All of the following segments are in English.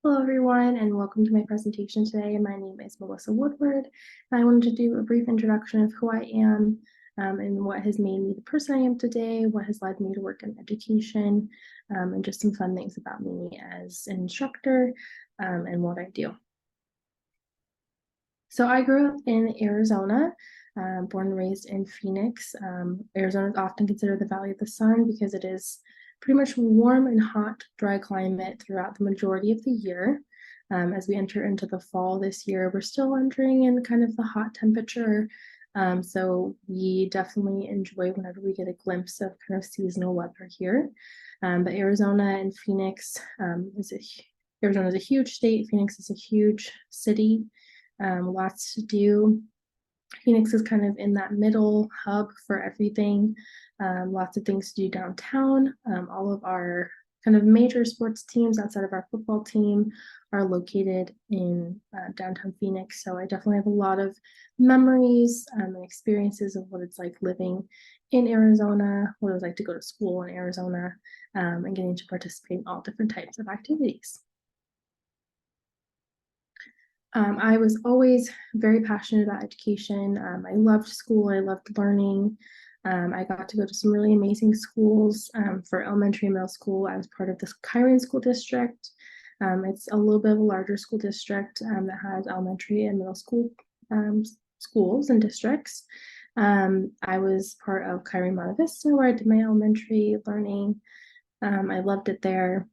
Hello, everyone, and welcome to my presentation today. My name is Melissa Woodward, and I wanted to do a brief introduction of who I am and what has made me the person I am today, what has led me to work in education, and just some fun things about me as an instructor and what I do. So I grew up in Arizona, born and raised in Phoenix. Arizona is often considered the Valley of the Sun because it is pretty much warm and hot, dry climate throughout the majority of the year. As we enter into the fall this year, we're still entering in kind of the hot temperature. So we definitely enjoy whenever we get a glimpse of kind of seasonal weather here. But Arizona and Phoenix Arizona is a huge state. Phoenix is a huge city. Lots to do. Phoenix is kind of in that middle hub for everything. Lots of things to do downtown. All of our kind of major sports teams outside of our football team are located in downtown Phoenix. So I definitely have a lot of memories and experiences of what it's like living in Arizona, what it was like to go to school in Arizona, and getting to participate in all different types of activities. I was always very passionate about education. I loved school, I loved learning. I got to go to some really amazing schools. For elementary and middle school, I was part of the Kyron School District. It's a little bit of a larger school district that has elementary and middle school schools and districts. I was part of Kyron Monte Vista, where I did my elementary learning. I loved it there.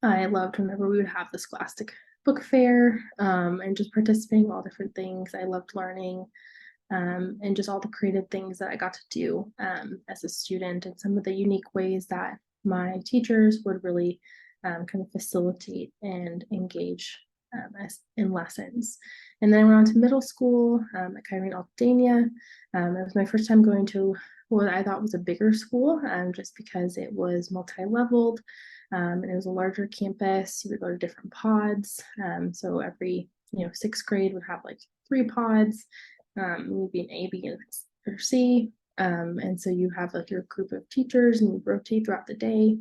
I loved whenever we would have the Scholastic Book Fair and just participating in all different things. I loved learning and just all the creative things that I got to do as a student, and some of the unique ways that my teachers would really kind of facilitate and engage in lessons. And then I went on to middle school at Kyrene Altadena. It was my first time going to what I thought was a bigger school, just because it was multi-leveled. And it was a larger campus. You would go to different pods. So every, sixth grade would have like 3 pods. It would be an A, B, or C. And so you have like your group of teachers and you rotate throughout the day.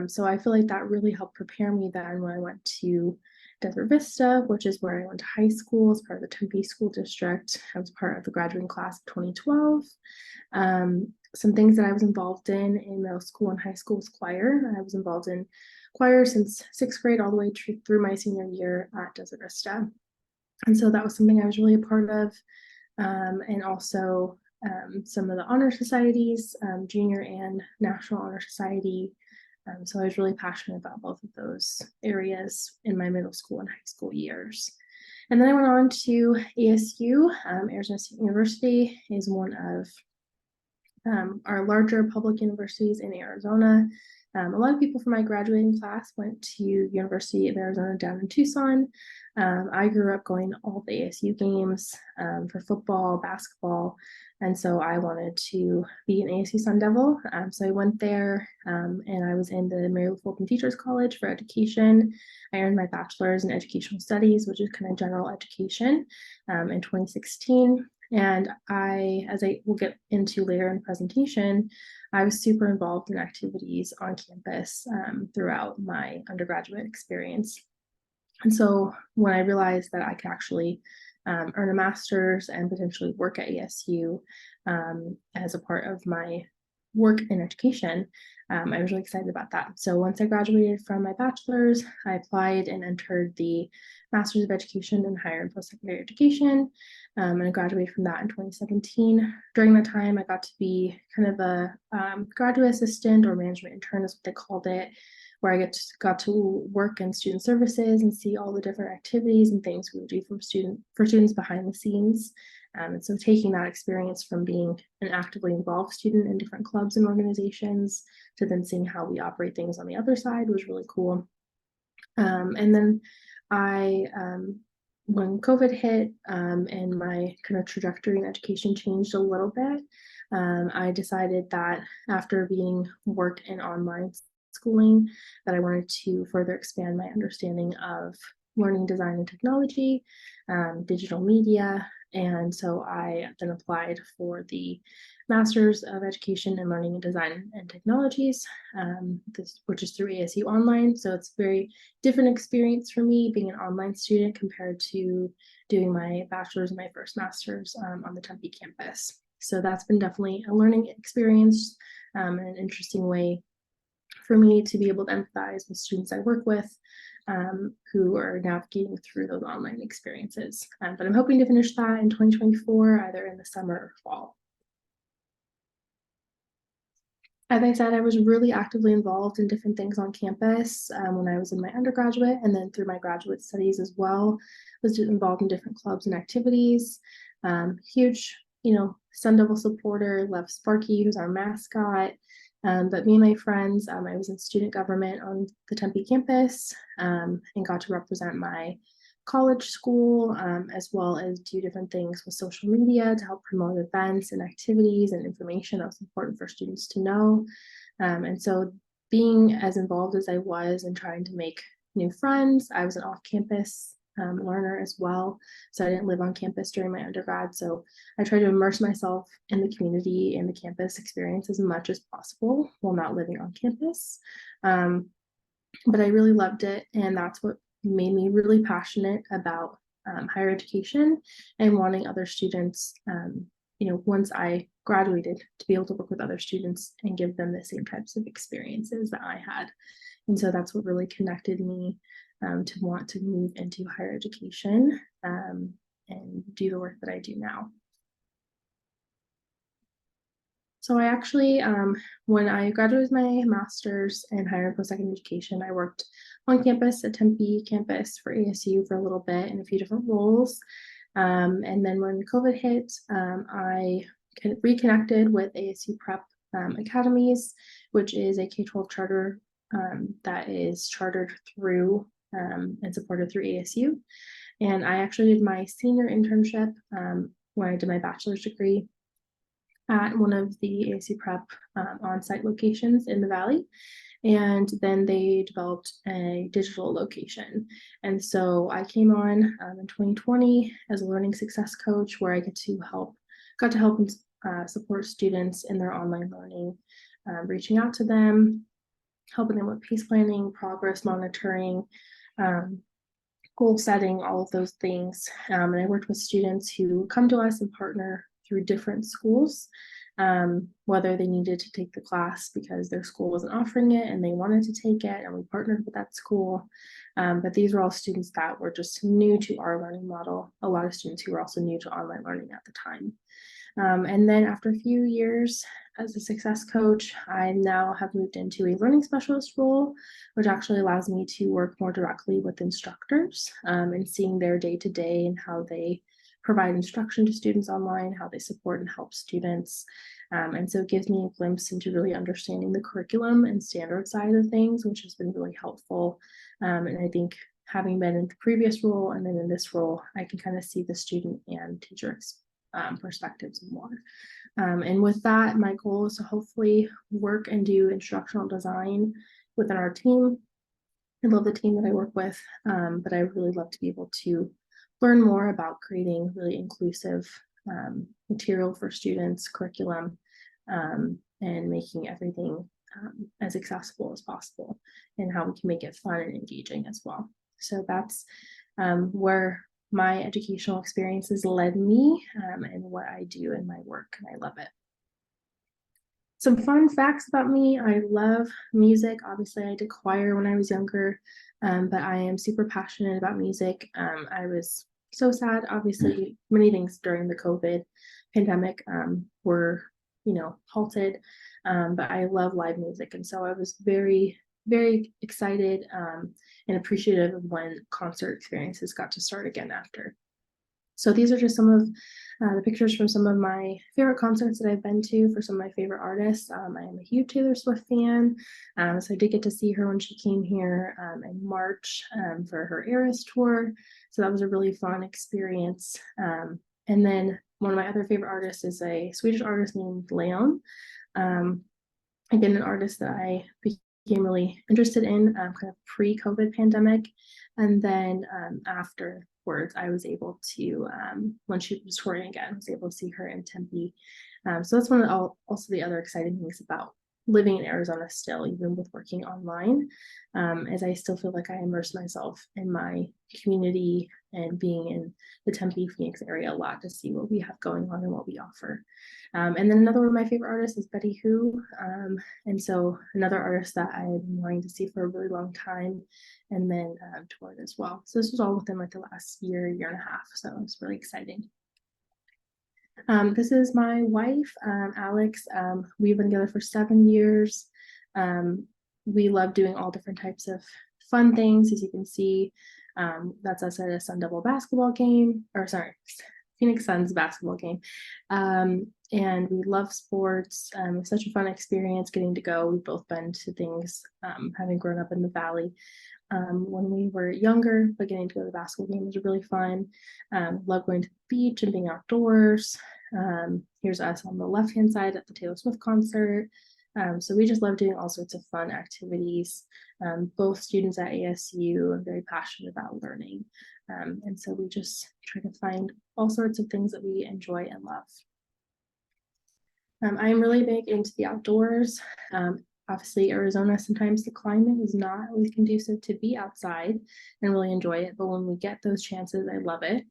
So I feel like that really helped prepare me then when I went to Desert Vista, which is where I went to high school as part of the Tempe School District. I was part of the graduating class of 2012. Some things that I was involved in middle school and high school was choir. I was involved in choir since 6th grade all the way through my senior year at Desert Vista. And so that was something I was really a part of. And also some of the honor societies, junior and national honor society. So I was really passionate about both of those areas in my middle school and high school years. And then I went on to ASU. Arizona State University is one of our larger public universities in Arizona. A lot of people from my graduating class went to University of Arizona down in Tucson. I grew up going to all the ASU games for football, basketball, and so I wanted to be an ASU Sun Devil. So I went there and I was in the Mary Lou Fulton Teachers College for education. I earned my bachelor's in educational studies, which is kind of general education, in 2016. And as I will get into later in the presentation, I was super involved in activities on campus throughout my undergraduate experience. And so when I realized that I could actually earn a master's and potentially work at ASU as a part of my work in education, I was really excited about that. So once I graduated from my bachelor's, I applied and entered the Master's of Education in Higher and Post-Secondary Education, and I graduated from that in 2017. During that time, I got to be kind of a graduate assistant or management intern is what they called it, where I got to work in student services and see all the different activities and things we would do for students behind the scenes. And so taking that experience from being an actively involved student in different clubs and organizations to then seeing how we operate things on the other side was really cool. And then when COVID hit and my kind of trajectory in education changed a little bit, I decided that after being worked in online schooling, that I wanted to further expand my understanding of learning design and technology, digital media. And so I then applied for the Master's of Education in Learning and Design and Technologies, which is through ASU Online. So it's a very different experience for me being an online student compared to doing my bachelor's and my first master's on the Tempe campus. So that's been definitely a learning experience and an interesting way for me to be able to empathize with students I work with who are navigating through those online experiences. But I'm hoping to finish that in 2024, either in the summer or fall. As I said, I was really actively involved in different things on campus when I was in my undergraduate, and then through my graduate studies as well. I was involved in different clubs and activities. Huge, Sun Devil supporter, love Sparky, who's our mascot. But me and my friends, I was in student government on the Tempe campus and got to represent my college school, as well as do different things with social media to help promote events and activities and information that was important for students to know. And so being as involved as I was in trying to make new friends, I was an off-campus learner as well. So I didn't live on campus during my undergrad. So I tried to immerse myself in the community and the campus experience as much as possible while not living on campus. But I really loved it. And that's what made me really passionate about higher education and wanting other students, once I graduated, to be able to work with other students and give them the same types of experiences that I had. And so that's what really connected me to want to move into higher education and do the work that I do now. So I actually, when I graduated with my master's in higher and post-secondary education, I worked on campus at Tempe campus for ASU for a little bit in a few different roles. And then when COVID hit, I reconnected with ASU Prep Academies, which is a K-12 charter that is chartered through and supported through ASU. And I actually did my senior internship when I did my bachelor's degree at one of the ASU Prep on-site locations in the Valley. And then they developed a digital location. And so I came on in 2020 as a learning success coach, where I got to help and support students in their online learning, reaching out to them, helping them with pace planning, progress monitoring, goal setting, all of those things. And I worked with students who come to us and partner through different schools, whether they needed to take the class because their school wasn't offering it and they wanted to take it, and we partnered with that school. But these were all students that were just new to our learning model, a lot of students who were also new to online learning at the time. And then after a few years as a success coach, I now have moved into a learning specialist role, which actually allows me to work more directly with instructors and seeing their day-to-day and how they provide instruction to students online, how they support and help students. And so it gives me a glimpse into really understanding the curriculum and standard side of things, which has been really helpful. And I think having been in the previous role and then in this role, I can kind of see the student and teacher perspectives more. And with that, my goal is to hopefully work and do instructional design within our team. I love the team that I work with, but I really love to be able to learn more about creating really inclusive material for students, curriculum, and making everything as accessible as possible, and how we can make it fun and engaging as well. So that's where my educational experiences led me and what I do in my work, and I love it. Some fun facts about me: I love music. Obviously, I did choir when I was younger, but I am super passionate about music. I was so sad, obviously, many things during the COVID pandemic were, halted, but I love live music. And so I was very, very excited and appreciative of when concert experiences got to start again after. So these are just some of the pictures from some of my favorite concerts that I've been to for some of my favorite artists. I am a huge Taylor Swift fan, so I did get to see her when she came here in March for her Eras tour. So that was a really fun experience. And then one of my other favorite artists is a Swedish artist named Leon. Again, an artist that I became really interested in kind of pre-COVID pandemic. And then afterwards, I was able to, when she was touring again, I was able to see her in Tempe. So that's one of also the other exciting things about living in Arizona still, even with working online, as I still feel like I immerse myself in my community and being in the Tempe Phoenix area a lot to see what we have going on and what we offer. And then another one of my favorite artists is Betty Who. And so another artist that I had been wanting to see for a really long time, and then toured as well. So this was all within like the last year and a half. So it was really exciting. This is my wife, Alex. We've been together for 7 years. We love doing all different types of fun things. As you can see, that's us at a Sun Devil basketball game, or sorry, Phoenix Suns basketball game. And we love sports. It's such a fun experience getting to go. We've both been to things, having grown up in the Valley. When we were younger, but getting to go to the basketball game was really fun. Love going to the beach and being outdoors. Here's us on the left-hand side at the Taylor Swift concert. So we just love doing all sorts of fun activities. Both students at ASU are very passionate about learning. And so we just try to find all sorts of things that we enjoy and love. I'm really big into the outdoors. Obviously, Arizona, sometimes the climate is not always conducive to be outside and really enjoy it. But when we get those chances, I love it.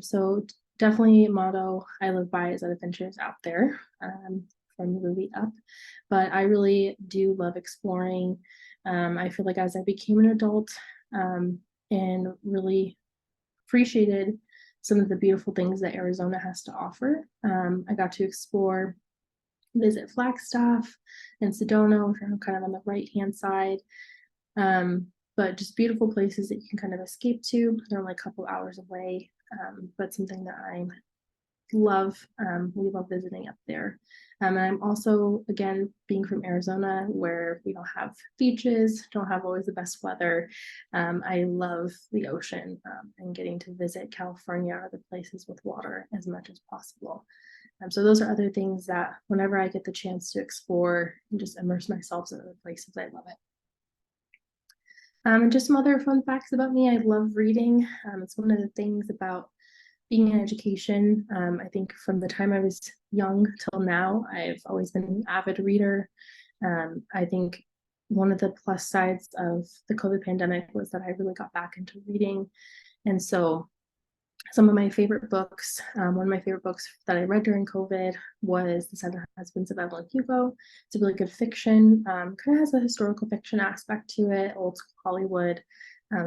So definitely a motto I live by is that adventure is out there, from the movie Up. But I really do love exploring. I feel like as I became an adult, and really appreciated some of the beautiful things that Arizona has to offer, I got to explore, visit Flagstaff and Sedona, which are kind of on the right-hand side. But just beautiful places that you can kind of escape to. They're only a couple hours away, but something that I love. We love visiting up there. And I'm also, again, being from Arizona, where we don't have beaches, don't have always the best weather. I love the ocean, and getting to visit California or the places with water as much as possible. So those are other things that whenever I get the chance to explore and just immerse myself in other places, I love it. And just some other fun facts about me. I love reading. It's one of the things about being in education. I think from the time I was young till now, I've always been an avid reader. I think one of the plus sides of the COVID pandemic was that I really got back into reading. And so some of my favorite books, one of my favorite books that I read during COVID was The Seven Husbands of Evelyn Hugo. It's a really good fiction, kind of has a historical fiction aspect to it, old school Hollywood.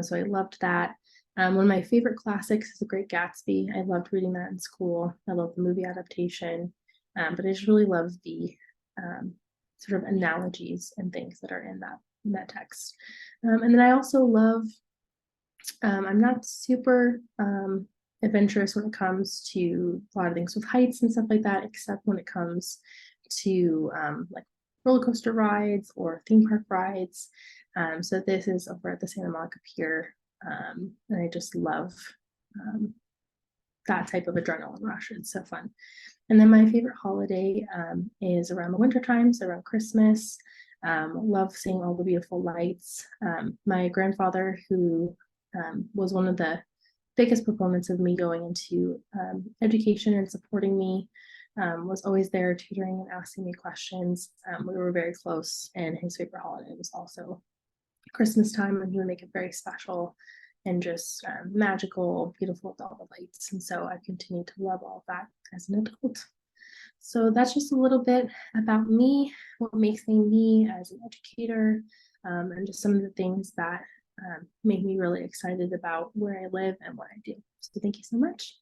So I loved that. One of my favorite classics is The Great Gatsby. I loved reading that in school. I love the movie adaptation, but I just really love the sort of analogies and things that are in that text. And then I also love, I'm not super adventurous when it comes to a lot of things with heights and stuff like that, except when it comes to like roller coaster rides or theme park rides. So this is over at the Santa Monica Pier, and I just love that type of adrenaline rush. It's so fun. And then my favorite holiday is around the winter time, so around Christmas. Love seeing all the beautiful lights. My grandfather, who was one of the biggest proponents of me going into education and supporting me, was always there tutoring and asking me questions. We were very close, and his favorite holiday was also Christmas time, and he would make it very special and just magical, beautiful with all the lights. And so I continue to love all that as an adult. So that's just a little bit about me, what makes me me as an educator, and just some of the things that make me really excited about where I live and what I do. So thank you so much.